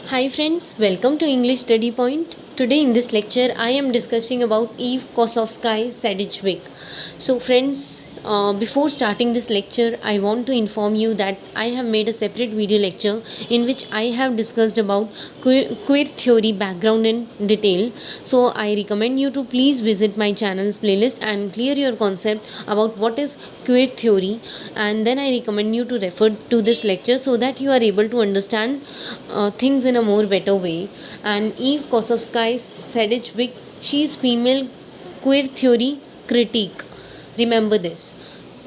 Hi friends, welcome to English Study Point. Today in this lecture I am discussing about Eve Kosofsky Sedgwick. So friends, before starting this lecture I want to inform you that I have made a separate video lecture in which I have discussed about queer theory background in detail. So I recommend you to please visit my channel's playlist and clear your concept about what is queer theory, and then I recommend you to refer to this lecture so that you are able to understand things in a more better way. And Eve Kosofsky Sedgwick, she is female queer theory critique. Remember this.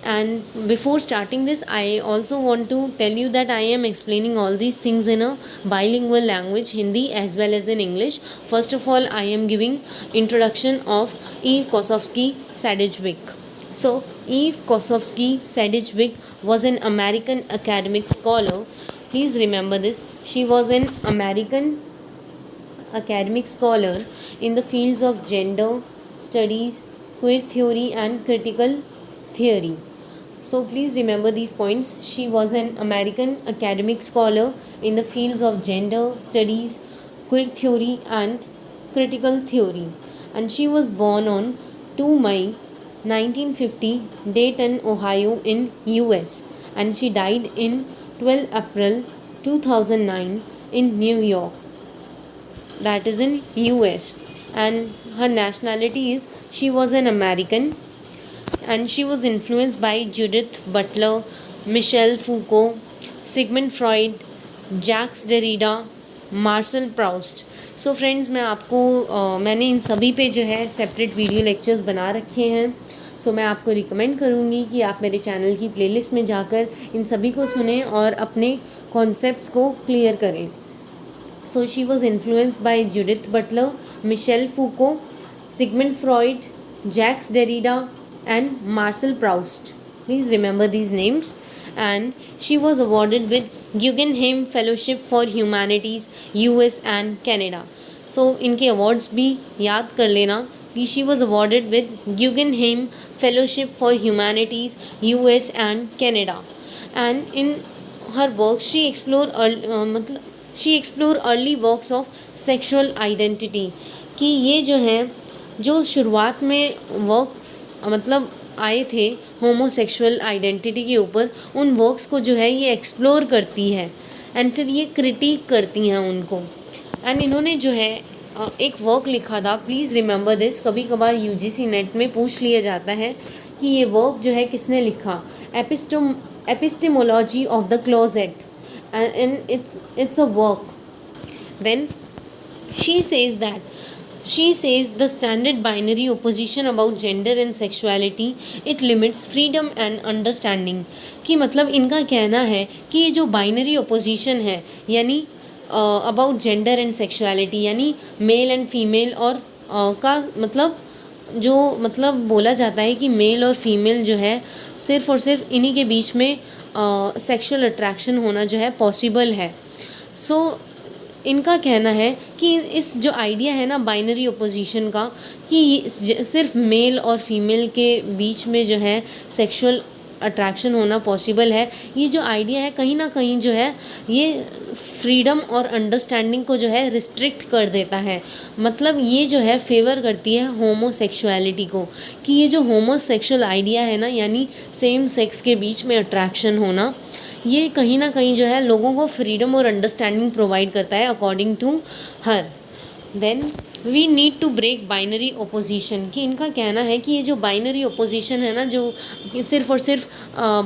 And before starting this, I also want to tell you that I am explaining all these things in a bilingual language, Hindi as well as in English. First of all, I am giving introduction of Eve Kosofsky Sedgwick. So, Eve Kosofsky Sedgwick was an American academic scholar. Please remember this. She was an American academic scholar in the fields of gender studies, queer theory, and critical theory. So please remember these points. She was an American academic scholar in the fields of gender studies, queer theory, and critical theory. And she was born on 2 May 1950, Dayton, Ohio in US, and she died in 12 April 2009 in New York, that is in US. And her nationality is she was an American, and she was influenced by Judith Butler, Michel Foucault, Sigmund Freud, Jacques Derrida, Marcel Proust. So friends, मैं आपको मैंने इन सभी पे जो है separate video lectures बना रखे हैं. सो मैं आपको रिकमेंड करूँगी कि आप मेरे चैनल की प्लेलिस्ट में जाकर इन सभी को सुनें और अपने कॉन्सेप्ट्स को क्लियर करें. So she was influenced by Judith Butler, Michel Foucault, Sigmund Freud, Jacques Derrida, and Marcel Proust. Please remember these names. And she was awarded with Guggenheim Fellowship for Humanities, US and Canada. So इनके awards भी याद कर लेना कि she was awarded with Guggenheim Fellowship for Humanities, US and Canada. And in her works she explore early works of sexual identity. कि ये जो हैं, जो शुरुआत में वर्क्स आए थे होमोसेक्सुअल आइडेंटिटी के ऊपर, उन वर्क्स को जो है ये एक्सप्लोर करती है एंड फिर ये क्रिटिक करती हैं उनको. एंड इन्होंने जो है एक वर्क लिखा था. Please remember this. कभी कभार यूजीसी नेट में पूछ लिया जाता है कि ये वर्क जो है किसने लिखा. Epistemology of the closet, and it's a work. Then she says the standard binary opposition about gender and sexuality, it limits freedom and understanding. कि इनका कहना है कि ये जो बाइनरी ओपोजिशन है, यानी अबाउट जेंडर एंड सेक्सुअलिटी, यानी मेल एंड फीमेल, और का जो बोला जाता है कि मेल और फीमेल जो है सिर्फ़ और सिर्फ इन्हीं के बीच में सेक्सुअल अट्रैक्शन होना जो है पॉसिबल है. सो इनका कहना है कि इस जो आइडिया है ना बाइनरी ओपोजिशन का, कि सिर्फ मेल और फीमेल के बीच में जो है सेक्सुअल अट्रैक्शन होना पॉसिबल है, ये जो आइडिया है कहीं ना कहीं जो है ये फ्रीडम और अंडरस्टैंडिंग को जो है रिस्ट्रिक्ट कर देता है. ये जो है फेवर करती है होमोसेक्सुअलिटी को. कि ये जो होमोसेक्सुअल आइडिया है ना, यानी सेम सेक्स के बीच में अट्रैक्शन होना, ये कहीं ना कहीं जो है लोगों को फ्रीडम और अंडरस्टैंडिंग प्रोवाइड करता है according to her. Then we need to break binary opposition. कि इनका कहना है कि ये जो बाइनरी ओपोजिशन है ना, जो सिर्फ़ और सिर्फ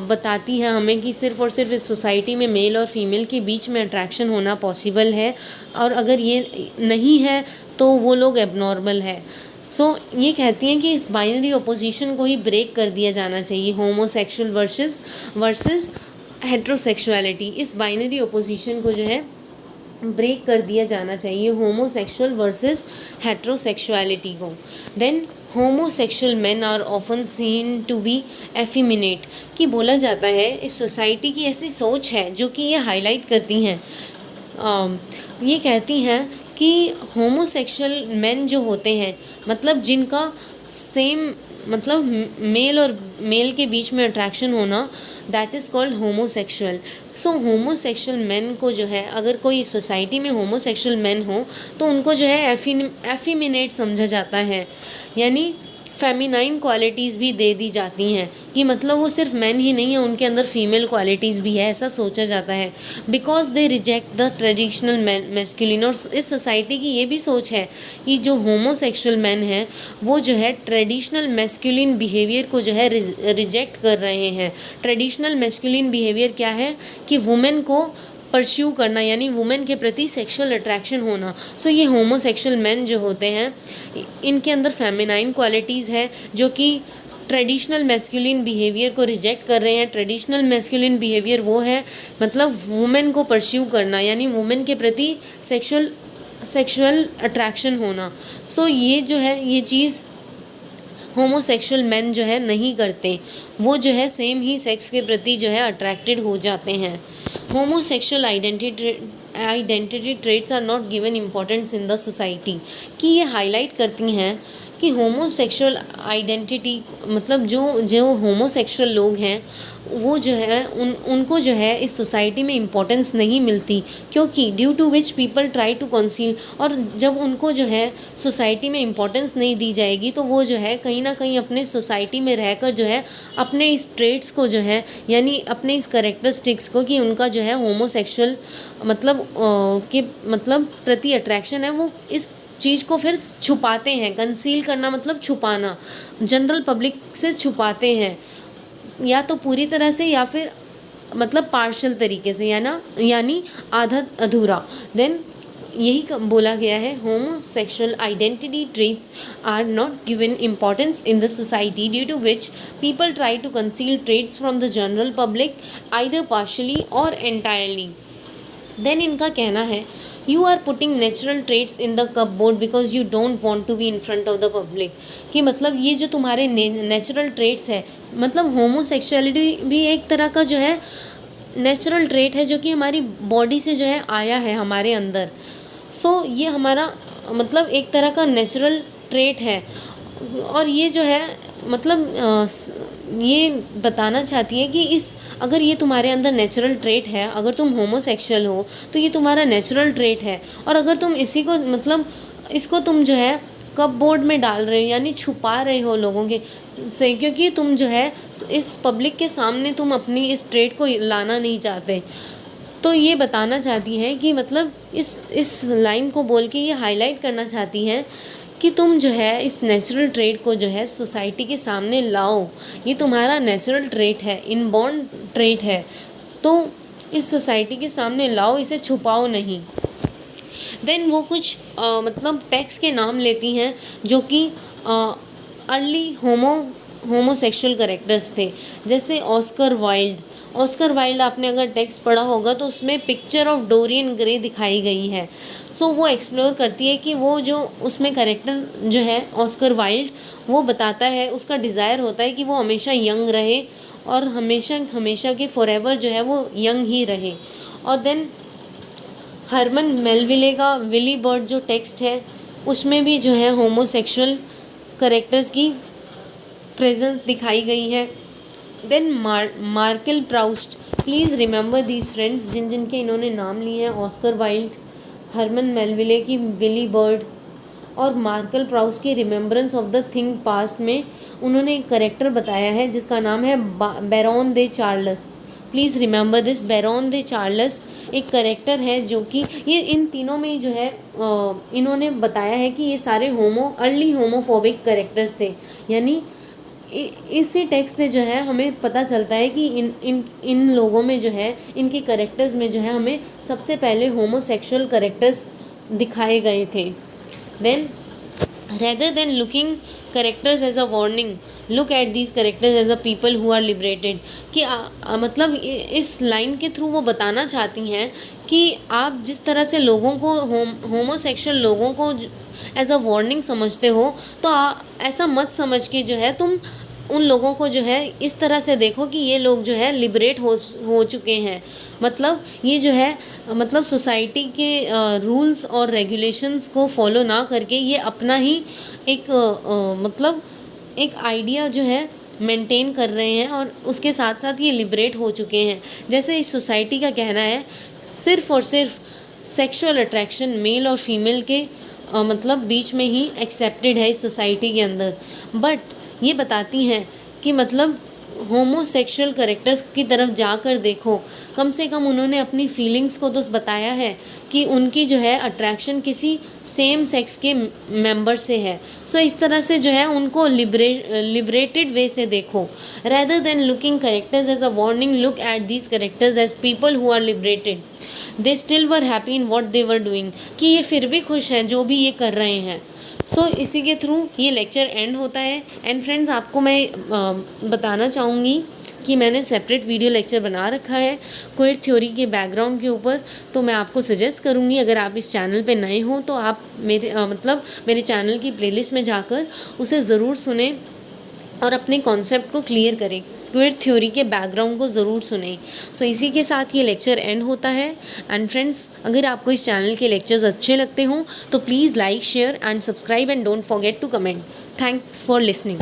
बताती है हमें कि सिर्फ़ और सिर्फ इस सोसाइटी में मेल और फीमेल के बीच में अट्रैक्शन होना पॉसिबल है, और अगर ये नहीं है तो वो लोग एबनॉर्मल है. सो ये कहती हैं कि इस बाइनरी ओपोजिशन को ही ब्रेक कर दिया जाना चाहिए. होमोसेक्सुअल वर्सेस हेट्रोसेक्सुअलिटी, इस बाइनरी ओपोजिशन को जो है ब्रेक कर दिया जाना चाहिए, होमोसेक्सुअल वर्सेस हेट्रोसेक्सुअलिटी को. Then homosexual men are often seen to be effeminate. कि बोला जाता है इस सोसाइटी की ऐसी सोच है जो कि ये हाईलाइट करती हैं. ये कहती हैं कि होमोसेक्सुअल मेन जो होते हैं, जिनका सेम मेल और मेल के बीच में अट्रैक्शन होना, that is called homosexual. So homosexual man को जो है, अगर कोई सोसाइटी में होमोसेक्सुअल मैन हो तो उनको जो है एफिमिनेट समझा जाता है, यानी फेमिनाइन क्वालिटीज़ भी दे दी जाती हैं कि मतलब वो सिर्फ मैन ही नहीं है, उनके अंदर फीमेल क्वालिटीज़ भी है, ऐसा सोचा जाता है। Because they reject the traditional masculine. और इस सोसाइटी की ये भी सोच है कि जो होमोसेक्सुअल मैन है वो जो है ट्रेडिशनल मैस्कुलिन बिहेवियर को जो है रिजेक्ट कर रहे हैं। ट्रेडिशनल मैस्कुलिन बिहेवियर क्या है कि वुमेन को परस्यू करना, यानी वुमेन के प्रति सेक्सुअल अट्रैक्शन होना। सो ये होमोसेक्सुअल मैन जो होते हैं इनके अंदर फेमिनाइन क्वालिटीज़ है जो कि ट्रेडिशनल मैस्कुलिन बिहेवियर को रिजेक्ट कर रहे हैं। ट्रेडिशनल मैस्कुलिन बिहेवियर वो है मतलब वुमेन को परस्यू करना, यानी वुमेन के प्रति सेक्सुअल अट्रैक्शन होना। सो ये जो है ये चीज़ होमोसेक्सुअल मैन जो है नहीं करते, वो जो है सेम ही सेक्स के प्रति जो है अट्रैक्टेड हो जाते हैं। Homosexual identity traits are not given importance in the society, कि ये हाईलाइट करती हैं कि होमोसेक्सुअल आइडेंटिटी मतलब जो जो होमोसेक्सुअल लोग हैं वो जो है उनको जो है इस सोसाइटी में इम्पोर्टेंस नहीं मिलती, क्योंकि due to which people try to conceal. और जब उनको जो है सोसाइटी में इम्पोर्टेंस नहीं दी जाएगी तो वो जो है कहीं ना कहीं अपने सोसाइटी में रहकर जो है अपने इस ट्रेट्स को जो है, यानी अपने इस करेक्टरिस्टिक्स को कि उनका जो है होमोसेक्सुअल मतलब के मतलब प्रति अट्रैक्शन है, वो इस चीज़ को फिर छुपाते हैं। कंसील करना मतलब छुपाना, जनरल पब्लिक से छुपाते हैं, या तो पूरी तरह से या फिर मतलब पार्शियल तरीके से, यानी आधा अधूरा। देन यही बोला गया है homosexual identity traits are not given importance in the society due to which people try to conceal traits from the general public either partially or entirely. Then इनका कहना है you are putting natural traits in the cupboard because you don't want to be in front of the public, कि मतलब ये जो तुम्हारे natural traits है, मतलब होमोसेक्सुअलिटी भी एक तरह का जो है नेचुरल ट्रेट है जो कि हमारी बॉडी से जो है आया है हमारे अंदर। सो ये हमारा मतलब एक तरह का नेचुरल ट्रेट है। और ये जो है मतलब ये बताना चाहती है कि इस अगर ये तुम्हारे अंदर नेचुरल ट्रेट है, अगर तुम होमोसेक्सुअल हो तो ये तुम्हारा नेचुरल ट्रेट है, और अगर तुम इसी को मतलब इसको तुम जो है कपबोर्ड में डाल रहे हो, यानी छुपा रहे हो लोगों के से, क्योंकि तुम जो है इस पब्लिक के सामने तुम अपनी इस ट्रेट को लाना नहीं चाहते। तो ये बताना चाहती हैं कि मतलब इस लाइन को बोल के ये हाईलाइट करना चाहती हैं कि तुम जो है इस नेचुरल ट्रेट को जो है सोसाइटी के सामने लाओ, ये तुम्हारा नेचुरल ट्रेट है, इनबॉर्न ट्रेट है, तो इस सोसाइटी के सामने लाओ, इसे छुपाओ नहीं। देन वो कुछ मतलब टेक्स्ट के नाम लेती हैं जो कि अर्ली होमोसेक्सुअल कैरेक्टर्स थे, जैसे ऑस्कर वाइल्ड आपने अगर टेक्स्ट पढ़ा होगा तो उसमें पिक्चर ऑफ डोरियन ग्रे दिखाई गई है। सो वो एक्सप्लोर करती है कि वो जो उसमें कैरेक्टर जो है ऑस्कर वाइल्ड, वो बताता है उसका डिज़ायर होता है कि वो हमेशा यंग रहे और हमेशा के फॉरएवर जो है वो यंग ही रहे। और देन हरमन मेलविले का विली बर्ड जो टेक्स्ट है उसमें भी जो है होमोसेक्सुअल कैरेक्टर्स की प्रेजेंस दिखाई गई है। Then Marcel Proust, please remember these friends, जिनके इन्होंने नाम लिए हैं, ऑस्कर वाइल्ड, हरमन मेलविले की विली बर्ड और मार्केल प्राउस्ट की remembrance of the thing past में उन्होंने एक करेक्टर बताया है जिसका नाम है Baron de Charlus. Please remember this, Baron de Charlus एक करेक्टर है जो कि ये इन तीनों में ही जो है इन्होंने बताया है कि ये सारे अर्ली होमोफोबिक करेक्टर्स थे। यानी इसी टेक्स्ट से जो है हमें पता चलता है कि इन लोगों में जो है इनके करेक्टर्स में जो है हमें सबसे पहले होमोसेक्सुअल करेक्टर्स दिखाए गए थे। Then rather than looking characters as a warning, look at these characters as a people who are liberated, कि मतलब इस लाइन के थ्रू वो बताना चाहती हैं कि आप जिस तरह से लोगों को होमोसेक्सुअल लोगों को एज अ वार्निंग समझते हो, तो ऐसा मत समझ के जो है तुम उन लोगों को जो है इस तरह से देखो कि ये लोग जो है लिबरेट हो चुके हैं। मतलब ये जो है मतलब सोसाइटी के रूल्स और रेगुलेशंस को फॉलो ना करके ये अपना ही एक मतलब एक आइडिया जो है मेंटेन कर रहे हैं और उसके साथ साथ ये लिबरेट हो चुके हैं। जैसे इस सोसाइटी का कहना है सिर्फ़ और सिर्फ सेक्सुअल अट्रैक्शन मेल और फीमेल के मतलब बीच में ही एक्सेप्टेड है इस सोसाइटी के अंदर। बट ये बताती हैं कि मतलब होमोसेक्सुअल कैरेक्टर्स की तरफ जाकर देखो, कम से कम उन्होंने अपनी फीलिंग्स को तो बताया है कि उनकी जो है अट्रैक्शन किसी सेम सेक्स के मेंबर से है। सो इस तरह से जो है उनको लिबरेटेड वे से देखो, rather than looking characters as a warning, look at these characters as people who are liberated. They still were happy in what they were doing, कि ये फिर भी खुश हैं जो भी ये कर रहे हैं। सो इसी के थ्रू ये लेक्चर एंड होता है। एंड फ्रेंड्स, आपको मैं बताना चाहूँगी कि मैंने सेपरेट वीडियो लेक्चर बना रखा है क्वेयर थ्योरी के बैकग्राउंड के ऊपर। तो मैं आपको सजेस्ट करूँगी, अगर आप इस चैनल पे नए हो तो आप मेरे चैनल की प्लेलिस्ट में जाकर उसे ज़रूर सुने और अपने कॉन्सेप्ट को क्लियर करें, क्वेयर थ्योरी के बैकग्राउंड को ज़रूर सुने। सो इसी के साथ ये लेक्चर एंड होता है। एंड फ्रेंड्स, अगर आपको इस चैनल के लेक्चर्स अच्छे लगते हों तो please like, share and subscribe and don't forget to comment. Thanks for listening.